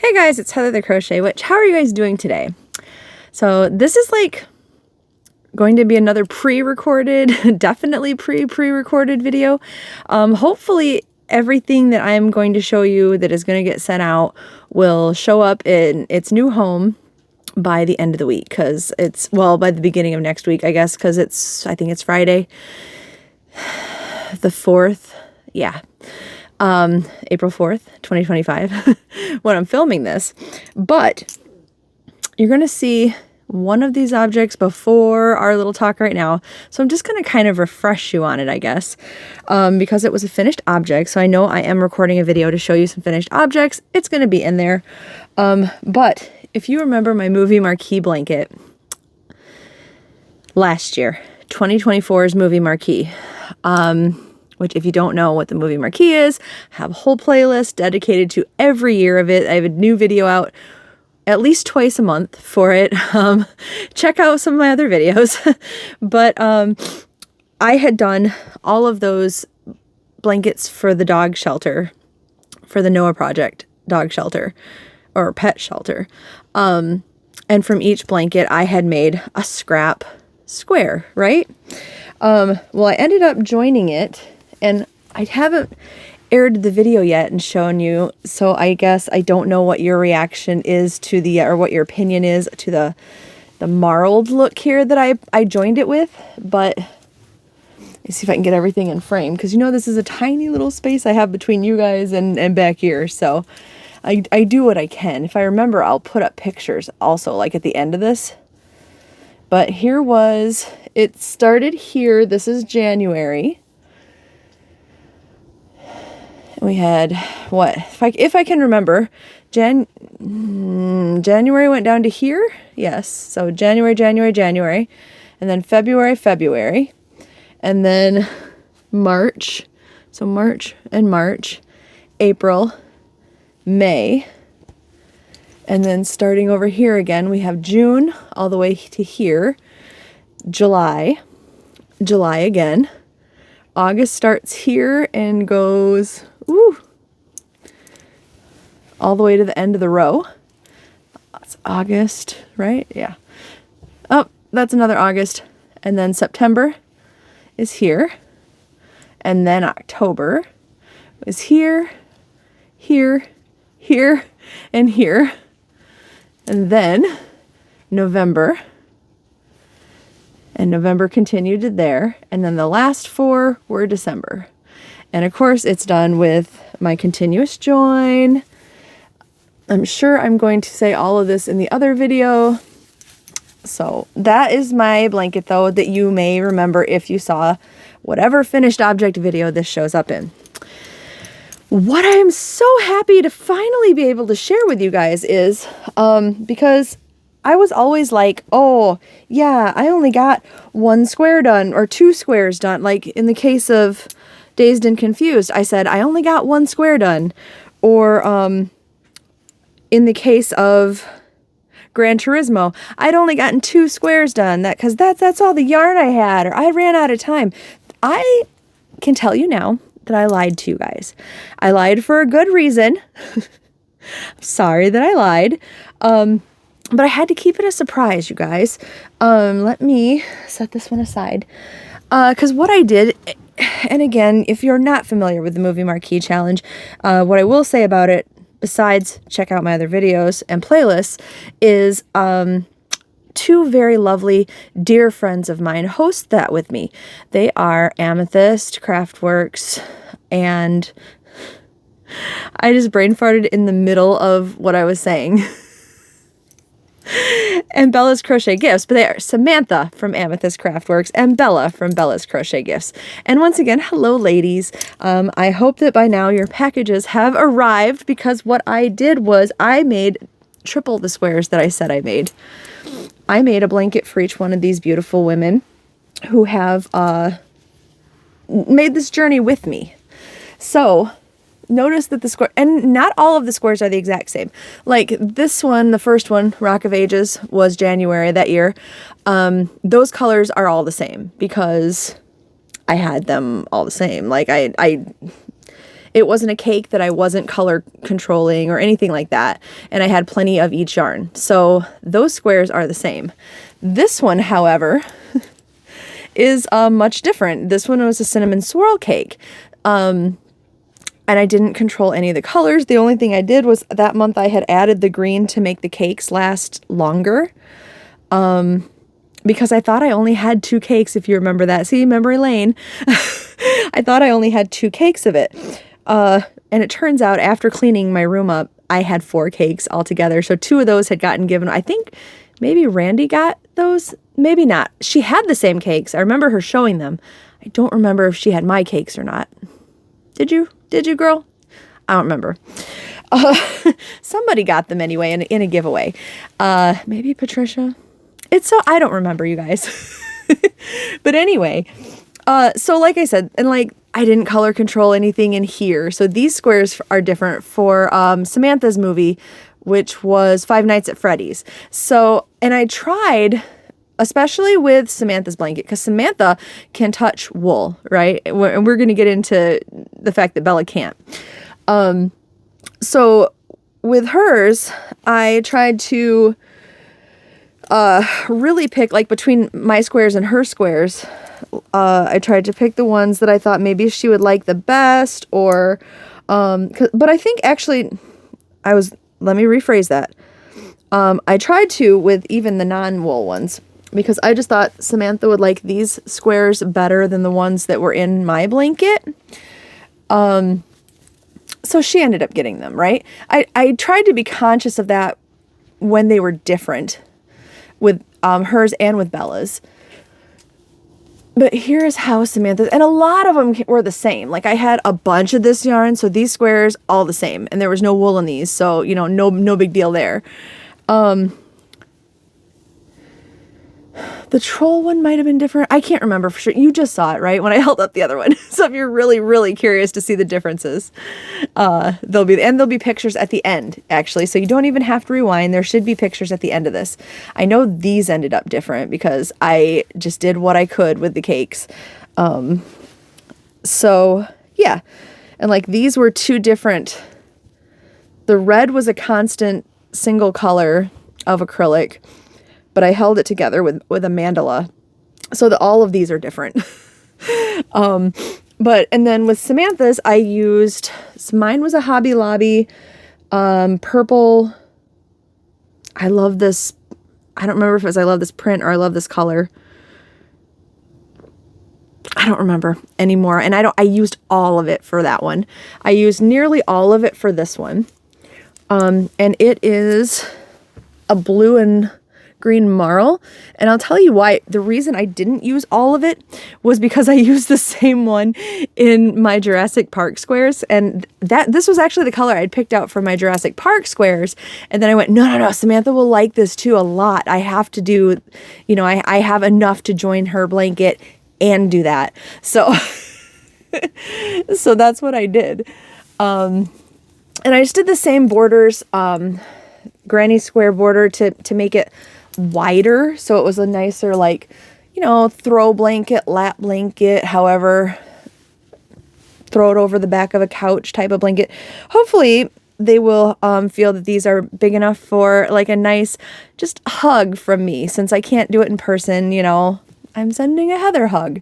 Hey guys, it's Heather the Crochet Witch. How are you guys doing today? So this is like going to be another pre-recorded, definitely pre-recorded video. Hopefully everything that I am going to show you that is going to get sent out will show up in its new home by the end of the week, because it's, well, by the beginning of next week, I guess, because I think it's Friday the 4th. Yeah. April 4th, 2025, when I'm filming this. But you're going to see one of these objects before our little talk right now. So I'm just going to kind of refresh you on it, I guess, because it was a finished object. So I know I am recording a video to show you some finished objects. It's going to be in there. But if you remember my movie marquee blanket last year, 2024's movie marquee, which if you don't know what the movie marquee is, I have a whole playlist dedicated to every year of it. I have a new video out at least twice a month for it. Check out some of my other videos. But I had done all of those blankets for the dog shelter, for the Noah Project dog shelter or pet shelter. And from each blanket, I had made a scrap square, right? Well, I ended up joining it, and I haven't aired the video yet and shown you, so I guess I don't know what your reaction is to the, or what your opinion is to the marled look here that I joined it with. But let's see if I can get everything in frame, because you know this is a tiny little space I have between you guys and back here, so I do what I can. If I remember, I'll put up pictures also, like at the end of this. But here was, it started here, this is January. We had, what, if I can remember, January went down to here. Yes, so January, and then February, and then March. So March and March, April, May, and then starting over here again, we have June all the way to here, July again, August starts here and goes all the way to the end of the row. That's August, right? Yeah. Oh, that's another August. And then September is here. And then October is here, here, here, and here. And then November. And November continued to there. And then the last 4 were December. And of course, it's done with my continuous join. I'm sure I'm going to say all of this in the other video. So that is my blanket, though, that you may remember if you saw whatever finished object video this shows up in. What I am so happy to finally be able to share with you guys is, because I was always like, oh, yeah, I only got 1 square done or 2 squares done. Like in the case of Dazed and Confused, I said, I only got 1 square done. Or in the case of Gran Turismo, I'd only gotten 2 squares done, because that's all the yarn I had, or I ran out of time. I can tell you now that I lied to you guys. I lied for a good reason. I'm sorry that I lied. But I had to keep it a surprise, you guys. Let me set this one aside. Because what I did, and again, if you're not familiar with the Movie Marquee Challenge, what I will say about it, besides check out my other videos and playlists, is 2 very lovely dear friends of mine host that with me. They are Amethyst Craftworks, and I just brain farted in the middle of what I was saying. And Bella's Crochet Gifts, but they are Samantha from Amethyst Craftworks and Bella from Bella's Crochet Gifts. And once again, hello ladies. I hope that by now your packages have arrived, because what I did was I made triple the squares that I said I made. I made a blanket for each one of these beautiful women who have made this journey with me. So notice that the square, and not all of the squares are the exact same. Like this one, the first one, Rock of Ages, was January that year. Those colors are all the same because I had them all the same. Like It wasn't a cake that I wasn't color controlling or anything like that. And I had plenty of each yarn. So those squares are the same. This one, however, is much different. This one was a cinnamon swirl cake. And I didn't control any of the colors. The only thing I did was that month I had added the green to make the cakes last longer. Because I thought I only had 2 cakes, if you remember that. See, memory lane. I thought I only had 2 cakes of it. And it turns out after cleaning my room up, I had 4 cakes altogether. So 2 of those had gotten given. I think maybe Randy got those. Maybe not. She had the same cakes. I remember her showing them. I don't remember if she had my cakes or not. Did you? Did you, girl? I don't remember. Somebody got them anyway in a giveaway. Maybe Patricia. I don't remember, you guys. But anyway, so like I said, and like I didn't color control anything in here. So these squares are different for Samantha's movie, which was Five Nights at Freddy's. So, and I tried, especially with Samantha's blanket, because Samantha can touch wool, right? And we're going to get into the fact that Bella can't. So with hers, I tried to really pick, like between my squares and her squares, I tried to pick the ones that I thought maybe she would like the best, or, but I think actually let me rephrase that. I tried to with even the non-wool ones, because I just thought Samantha would like these squares better than the ones that were in my blanket. So she ended up getting them, right? I tried to be conscious of that when they were different with hers and with Bella's. But here's how Samantha's, and a lot of them were the same. Like I had a bunch of this yarn, so these squares all the same, and there was no wool in these, so you know, no big deal there. The troll one might have been different. I can't remember for sure. You just saw it, right? When I held up the other one. So if you're really, really curious to see the differences, there'll be pictures at the end, actually. So you don't even have to rewind. There should be pictures at the end of this. I know these ended up different because I just did what I could with the cakes. So yeah. And like these were 2 different. The red was a constant single color of acrylic, but I held it together with a mandala. So all of these are different. And then with Samantha's, I used, mine was a Hobby Lobby, purple. I love this. I don't remember if it was, I love this print or I love this color. I don't remember anymore. And I used all of it for that one. I used nearly all of it for this one. And it is a blue and green marl, and I'll tell you why. The reason I didn't use all of it was because I used the same one in my Jurassic Park squares, and this was actually the color I'd picked out for my Jurassic Park squares, and then I went, no, Samantha will like this too a lot. I have to do, you know, I have enough to join her blanket and do that. So so that's what I did. And I just did the same borders, granny square border to make it wider, so it was a nicer, like, you know, throw blanket, lap blanket, however, throw it over the back of a couch type of blanket. Hopefully they will feel that these are big enough for like a nice just hug from me. Since I can't do it in person, you know, I'm sending a Heather hug.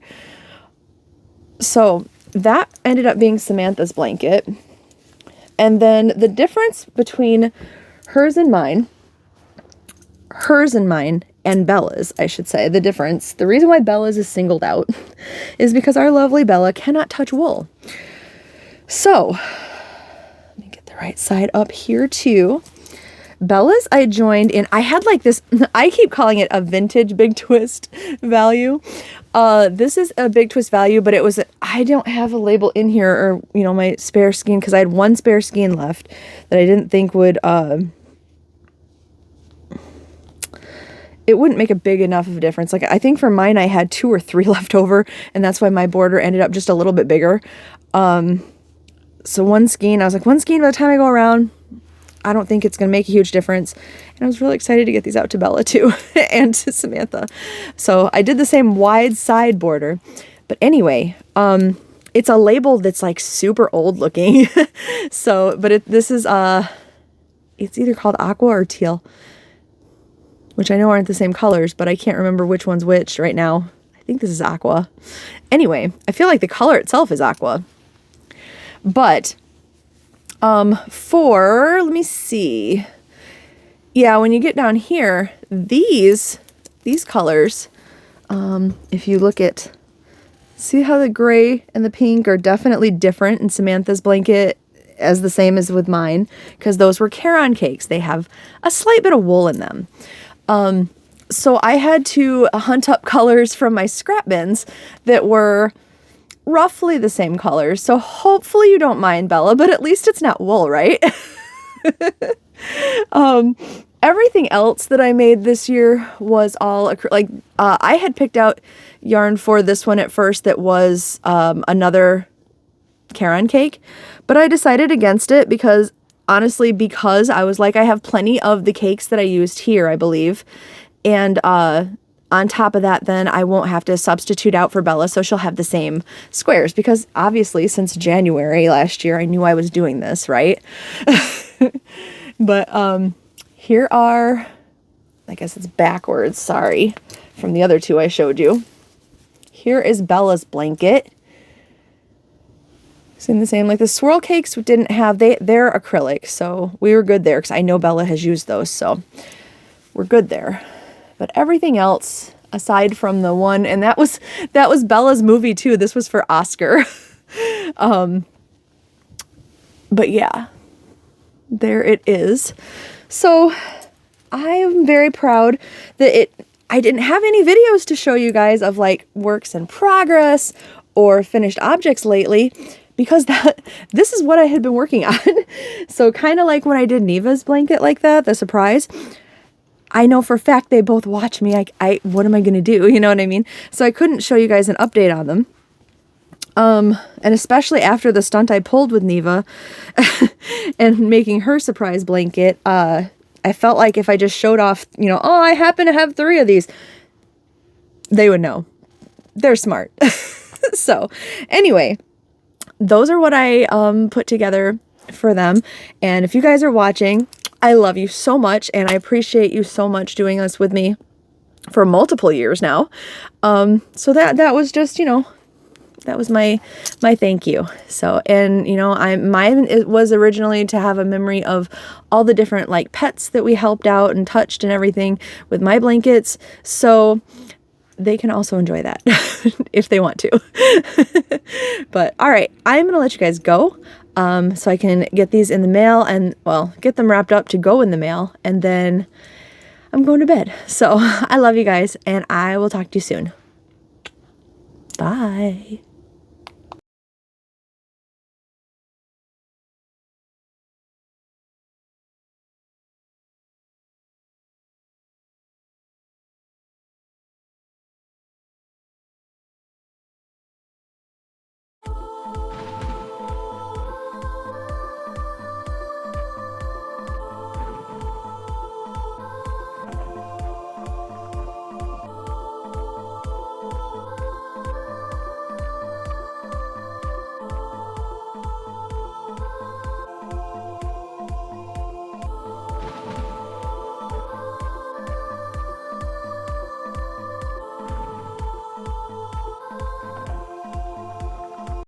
So that ended up being Samantha's blanket. And then the difference between hers and mine, and Bella's, I should say, the reason why Bella's is singled out is because our lovely Bella cannot touch wool. So, let me get the right side up here too. Bella's, I joined in, I had like this, I keep calling it a vintage Big Twist value. This is a Big Twist value, but it was, I don't have a label in here, or, you know, my spare skein, because I had 1 spare skein left that I didn't think would, it wouldn't make a big enough of a difference. Like, I think for mine, I had 2 or 3 left over, and that's why my border ended up just a little bit bigger. So 1 skein, I was like, 1 skein by the time I go around, I don't think it's going to make a huge difference. And I was really excited to get these out to Bella too, and to Samantha. So I did the same wide side border. But anyway, it's a label that's like super old looking. So, but this is, it's either called aqua or teal, which I know aren't the same colors, but I can't remember which one's which right now. I think this is aqua. Anyway, I feel like the color itself is aqua. But, let me see. Yeah, when you get down here, these colors, if you look at, see how the gray and the pink are definitely different in Samantha's blanket as the same as with mine, because those were Caron cakes. They have a slight bit of wool in them. So I had to hunt up colors from my scrap bins that were roughly the same colors. So hopefully you don't mind, Bella, but at least it's not wool, right? Everything else that I made this year was all like, I had picked out yarn for this one at first that was another Caron cake, but I decided against it because honestly, because I was like, I have plenty of the cakes that I used here, I believe. And on top of that, then I won't have to substitute out for Bella, so she'll have the same squares, because obviously since January last year, I knew I was doing this, right? But here are, I guess it's backwards, sorry, from the other two I showed you. Here is Bella's blanket. Same the same, like the swirl cakes didn't have, they're acrylic, so we were good there because I know Bella has used those, so we're good there. But everything else, aside from the one, and that was Bella's movie too. This was for Oscar. But yeah, there it is. So I am very proud that I didn't have any videos to show you guys of like works in progress or finished objects lately, because this is what I had been working on. So kind of like when I did Neva's blanket like that, the surprise, I know for a fact they both watch me. What am I going to do? You know what I mean? So I couldn't show you guys an update on them. And especially after the stunt I pulled with Neva and making her surprise blanket, I felt like if I just showed off, you know, oh, I happen to have 3 of these, they would know. They're smart. So anyway, those are what I put together for them. And if you guys are watching, I love you so much, and I appreciate you so much doing this with me for multiple years now. So that was just, you know, that was my thank you. So, and you know, mine it was originally to have a memory of all the different like pets that we helped out and touched and everything with my blankets. So they can also enjoy that if they want to. But all right, I'm gonna let you guys go. So I can get these in the mail and, well, get them wrapped up to go in the mail, and then I'm going to bed. So I love you guys, and I will talk to you soon. Bye.